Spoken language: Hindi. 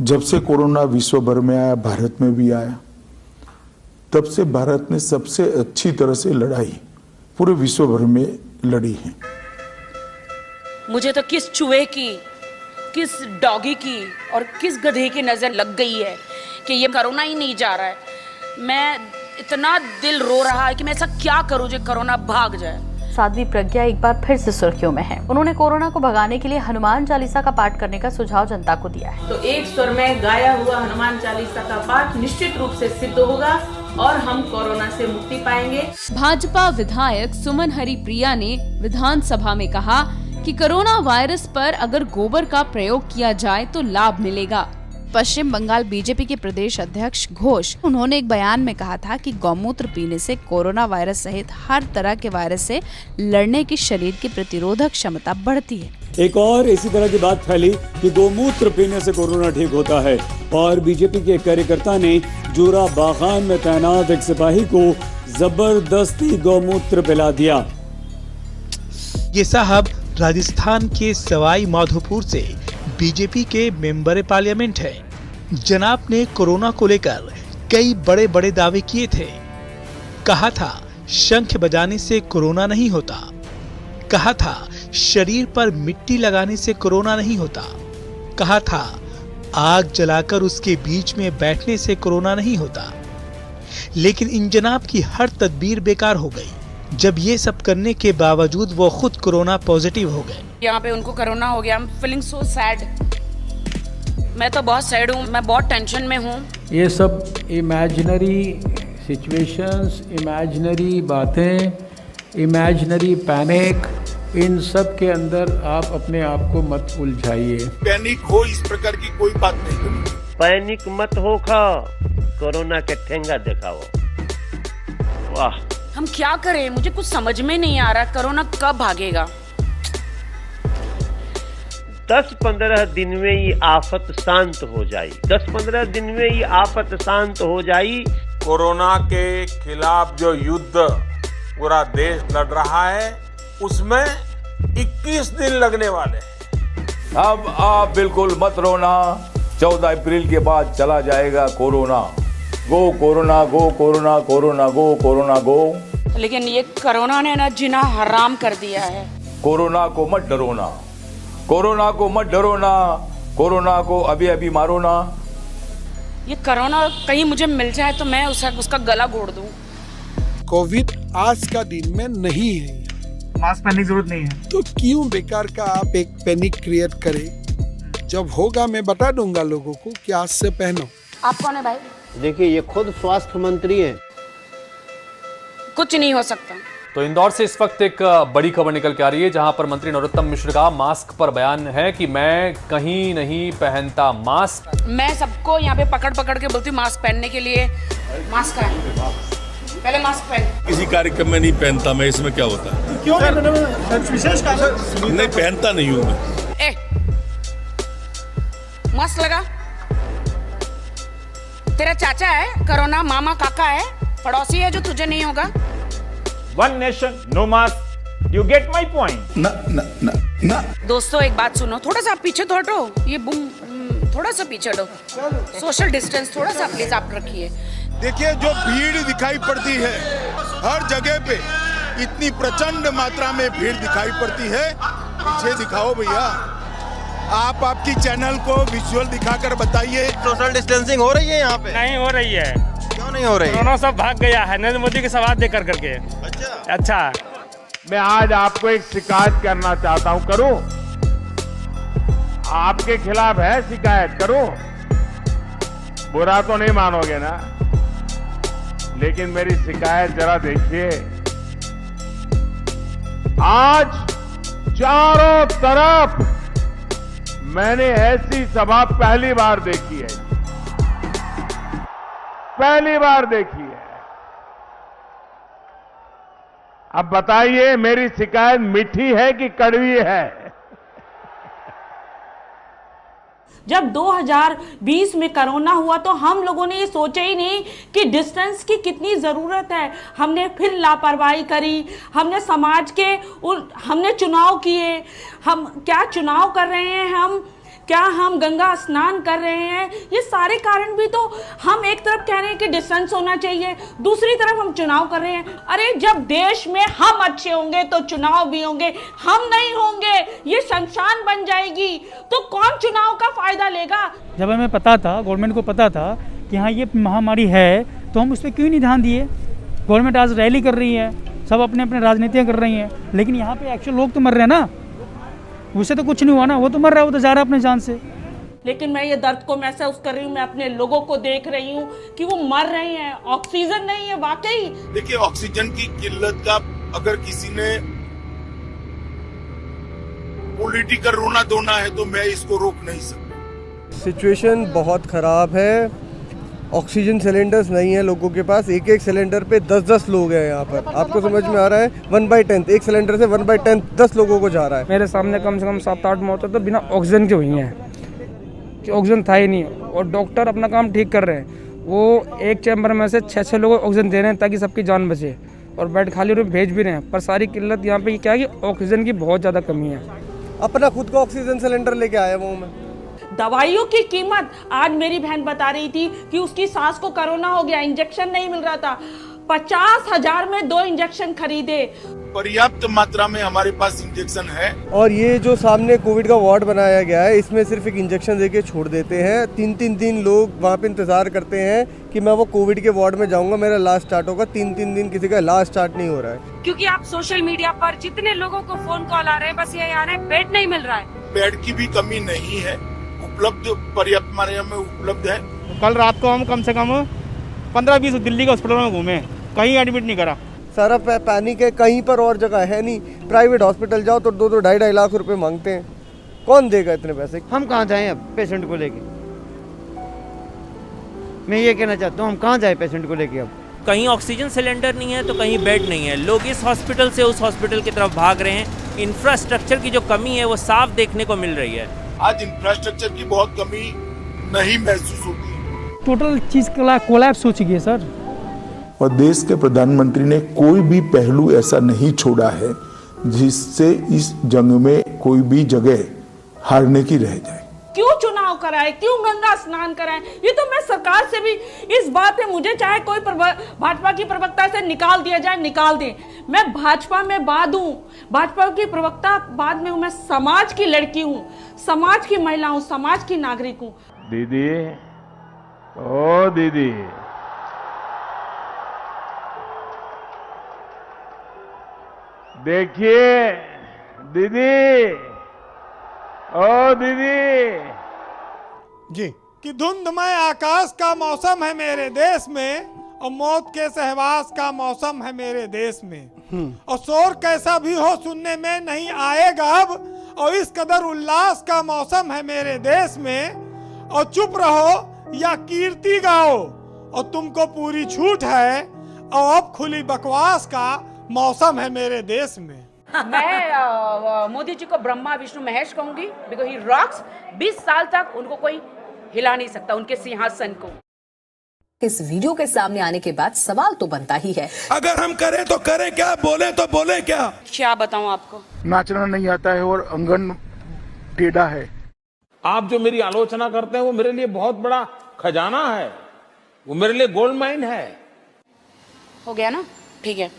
जब से कोरोना विश्व भर में आया, भारत में भी आया, तब से भारत ने सबसे अच्छी तरह से लड़ाई पूरे विश्व भर में लड़ी है। मुझे तो किस चूहे की, किस डॉगी की और किस गधे की नजर लग गई है कि ये कोरोना ही नहीं जा रहा है। मैं इतना दिल रो रहा है कि मैं ऐसा क्या करूं जो कोरोना भाग जाए। साध्वी प्रज्ञा एक बार फिर से सुर्खियों में है। उन्होंने कोरोना को भगाने के लिए हनुमान चालीसा का पाठ करने का सुझाव जनता को दिया है। तो एक स्वर में गाया हुआ हनुमान चालीसा का पाठ निश्चित रूप से सिद्ध होगा और हम कोरोना से मुक्ति पाएंगे। भाजपा विधायक सुमन हरिप्रिया ने विधानसभा में कहा कि कोरोना वायरस पर अगर गोबर का प्रयोग किया जाए तो लाभ मिलेगा। पश्चिम बंगाल बीजेपी के प्रदेश अध्यक्ष घोष, उन्होंने एक बयान में कहा था कि गौमूत्र पीने से कोरोना वायरस सहित हर तरह के वायरस से लड़ने की शरीर की प्रतिरोधक क्षमता बढ़ती है। एक और इसी तरह की बात फैली कि गौमूत्र पीने से कोरोना ठीक होता है और बीजेपी के एक कार्यकर्ता ने जोरा बागान में तैनात एक सिपाही को जबरदस्ती गौमूत्र पिला दिया। ये साहब राजस्थान के सवाई माधोपुर से बीजेपी के मेंबर पार्लियामेंट हैं। जनाब ने कोरोना को लेकर कई बड़े बड़े दावे किए थे। कहा था शंख बजाने से कोरोना नहीं होता, कहा था शरीर पर मिट्टी लगाने से कोरोना नहीं होता, कहा था आग जलाकर उसके बीच में बैठने से कोरोना नहीं होता। लेकिन इन जनाब की हर तदबीर बेकार हो गई जब ये सब करने के बावजूद वो खुद कोरोना पॉजिटिव हो गए। यहाँ पे उनको कोरोना हो गया। I am feeling so sad. मैं तो बहुत सैड हूँ, मैं बहुत टेंशन में हूँ। ये सब इमेजिनरी सिचुएशंस, इमेजिनरी बातें, इमेजिनरी पैनिक, इन सब के अंदर आप अपने आप को मत उलझाइए। पैनिक हो इस प्रकार की कोई बात नहीं। पैनिक मत हो, खा कोरोना के ठेंगा दिखाओ। वाह, हम क्या करें, मुझे कुछ समझ में नहीं आ रहा। कोरोना कब भागेगा? 10-15 दिन में ये आफत शांत हो जाई। 10-15 दिन में ये आफत शांत हो जाई। कोरोना के खिलाफ जो युद्ध पूरा देश लड़ रहा है उसमें 21 दिन लगने वाले हैं। अब आप बिल्कुल मत रोना, 14 अप्रैल के बाद चला जाएगा कोरोना। गो कोरोना, गो कोरोना, कोरोना गो, कोरोना गो। लेकिन ये कोरोना ने ना जीना हराम कर दिया है। कोरोना को मत डरोना, कोरोना को मत डरोना, कोरोना को अभी अभी मारो ना। ये कोरोना कहीं मुझे मिल जाए तो मैं उसका गला घोड़ दूं। कोविड आज का दिन में नहीं है, मास्क पहनने की जरूरत नहीं है, तो क्यों बेकार का आप एक पैनिक क्रिएट करें। जब होगा मैं बता दूंगा लोगों को कि आज से पहनो। आप कौन है भाई? देखिए, ये खुद स्वास्थ्य मंत्री हैं। कुछ नहीं हो सकता। तो इंदौर से इस वक्त एक बड़ी खबर निकल के आ रही है जहां पर मंत्री नरोत्तम मिश्र का मास्क पर बयान है कि मैं कहीं नहीं पहनता मास्क। मैं सबको यहाँ पे पकड़ पकड़ के बोलती हूँ मास्क पहनने के लिए। मास्क है, पहले मास्क पहन। किसी कार्यक्रम में नहीं पहनता मैं, इसमें क्या होता है? क्यों विशेष कारण? नहीं पहनता नहीं हूँ मैं। मास्क लगा। तेरा चाचा है कोरोना, मामा काका है, पड़ोसी है जो तुझे नहीं होगा। One nation, no mask. You get my point? ना। दोस्तों एक बात सुनो, थोड़ा सा पीछे तो हटो। ये बुम, थोड़ा सा पीछे हटो। सोशल डिस्टेंस थोड़ा सा प्लीज आप रखिए। देखिए, जो भीड़ दिखाई पड़ती है हर जगह पे, इतनी प्रचंड मात्रा में भीड़ दिखाई पड़ती है। पीछे दिखाओ भैया, आप आपकी चैनल को विजुअल दिखाकर बताइए। सोशल डिस्टेंसिंग हो रही है यहाँ पे? नहीं हो रही है। क्यों नहीं हो रही? कोरोना सब भाग गया है नरेंद्र मोदी के सवाल दे कर करके। अच्छा, मैं आज आपको एक शिकायत करना चाहता हूँ। करूँ? आपके खिलाफ है शिकायत, करूँ? बुरा तो नहीं मानोगे ना? लेकिन मेरी शिकायत जरा देखिए। आज चारों तरफ मैंने ऐसी सभा पहली बार देखी है, पहली बार देखी है। अब बताइए मेरी शिकायत मीठी है कि कड़वी है? जब 2020 में कोरोना हुआ तो हम लोगों ने ये सोचा ही नहीं कि डिस्टेंस की कितनी ज़रूरत है। हमने फिर लापरवाही करी, हमने समाज के हमने चुनाव किए। हम क्या चुनाव कर रहे हैं हम क्या हम गंगा स्नान कर रहे हैं? ये सारे कारण भी तो हम एक तरफ कह रहे हैं कि डिस्टेंस होना चाहिए, दूसरी तरफ हम चुनाव कर रहे हैं। अरे जब देश में हम अच्छे होंगे तो चुनाव भी होंगे, हम नहीं होंगे ये शमशान बन जाएगी, तो कौन चुनाव का फायदा लेगा? जब हमें पता था, गवर्नमेंट को पता था कि हाँ ये महामारी है, तो हम उस पर क्यों नहीं ध्यान दिए? गवर्नमेंट आज रैली कर रही है, सब अपने अपने राजनीतियाँ कर रही हैं, लेकिन यहाँ पे एक्चुअल लोग तो मर रहे हैं ना, उससे तो कुछ नहीं हुआ ना, वो तो मर रहा है, वो तो जा रहा है अपने जान से। लेकिन मैं ये दर्द को महसूस कर रही हूँ, मैं अपने लोगों को देख रही हूँ कि वो मर रहे हैं, ऑक्सीजन नहीं है। वाकई देखिए, ऑक्सीजन की किल्लत का अगर किसी ने पॉलिटिकल रोना धोना है तो मैं इसको रोक नहीं सकता। सिचुएशन बहुत खराब है, ऑक्सीजन सिलेंडर्स नहीं है लोगों के पास, एक एक सिलेंडर पे 10-10 लोग हैं यहाँ पर। आपको समझ में आ रहा है? 1/10 एक सिलेंडर से 1/10 10 लोगों को जा रहा है। मेरे सामने कम से कम 7-8 मौतें तो बिना ऑक्सीजन के हुई हैं, कि ऑक्सीजन था ही नहीं, और डॉक्टर अपना काम ठीक कर रहे हैं। वो एक चैम्बर में से 6-6 लोगों को ऑक्सीजन दे रहे हैं ताकि सबकी जान बचे, और बेड खाली रूम भेज भी रहे हैं। पर सारी किल्लत यहाँ पे क्या है कि ऑक्सीजन की बहुत ज़्यादा कमी है। अपना खुद का ऑक्सीजन सिलेंडर लेके आया वो मैं। दवाइयों की कीमत, आज मेरी बहन बता रही थी कि उसकी सास को कोरोना हो गया, इंजेक्शन नहीं मिल रहा था, 50,000 में 2 इंजेक्शन खरीदे। पर्याप्त मात्रा में हमारे पास इंजेक्शन है। और ये जो सामने कोविड का वार्ड बनाया गया है, इसमें सिर्फ एक इंजेक्शन देके छोड़ देते हैं। 3-3 दिन लोग वहाँ पे इंतजार करते हैं कि मैं वो कोविड के वार्ड में जाऊंगा, मेरा इलाज स्टार्ट होगा। 3-3 दिन किसी का इलाज स्टार्ट नहीं हो रहा है। क्योंकि आप सोशल मीडिया पर जितने लोगों को फोन कॉल आ रहे हैं, बस ये आ रहे हैं बेड नहीं मिल रहा है। बेड की भी कमी नहीं है, उपलब्ध पर्याप्त मात्रा में उपलब्ध है। कल रात को हम कम से कम 15-20 दिल्ली के हॉस्पिटल में घूमे, कहीं एडमिट नहीं करा। सारा पैनिक है, कहीं पर और जगह है नहीं। प्राइवेट हॉस्पिटल जाओ तो 2-2 लाख रुपए मांगते हैं, कौन देगा इतने पैसे? हम कहाँ जाएं अब पेशेंट को लेके? मैं ये कहना चाहता हूँ, हम कहाँ जाएं पेशेंट को लेके? अब कहीं ऑक्सीजन सिलेंडर नहीं है तो कहीं बेड नहीं है, लोग इस हॉस्पिटल से उस हॉस्पिटल की तरफ भाग रहे हैं। इंफ्रास्ट्रक्चर की जो कमी है वो साफ देखने को मिल रही है। आज इंफ्रास्ट्रक्चर की बहुत कमी नहीं महसूस होती। टोटल चीज कोलैप्स हो चुकी है सर। और देश के प्रधानमंत्री ने कोई भी पहलू ऐसा नहीं छोड़ा है जिससे इस जंग में कोई भी जगह हारने की रह जाए। क्यों चुनाव कराए, क्यों गंगा स्नान कराए? ये तो मैं सरकार से भी इस बात पे, मुझे चाहे कोई भाजपा की प्रवक्ता से निकाल दिया जाए, निकाल दें, मैं भाजपा में बाद हूँ, भाजपा की प्रवक्ता बाद में हूँ। मैं समाज की लड़की हूँ, समाज की महिला हूँ, समाज की नागरिक हूँ। दीदी, ओ दीदी, देखिए दीदी, ओ दीदी जी, कि धुंधमय आकाश का मौसम है मेरे देश में, और मौत के सहवास का मौसम है मेरे देश में। और शोर कैसा भी हो सुनने में नहीं आएगा अब, और इस कदर उल्लास का मौसम है मेरे देश में। और चुप रहो या कीर्ति गाओ, और तुमको पूरी छूट है, और अब खुली बकवास का मौसम है मेरे देश में। मैं मोदी जी को ब्रह्मा विष्णु महेश कहूंगी, बिकॉज ही रॉक्स। 20 साल तक उनको कोई हिला नहीं सकता, उनके सिंहासन को। इस वीडियो के सामने आने के बाद सवाल तो बनता ही है, अगर हम करें तो करें क्या, बोले तो बोले क्या? क्या बताऊं आपको, नाचना नहीं आता है और अंगन टेढ़ा है। आप जो मेरी आलोचना करते हैं वो मेरे लिए बहुत बड़ा खजाना है, वो मेरे लिए गोल्ड माइन है। हो गया ना? ठीक है।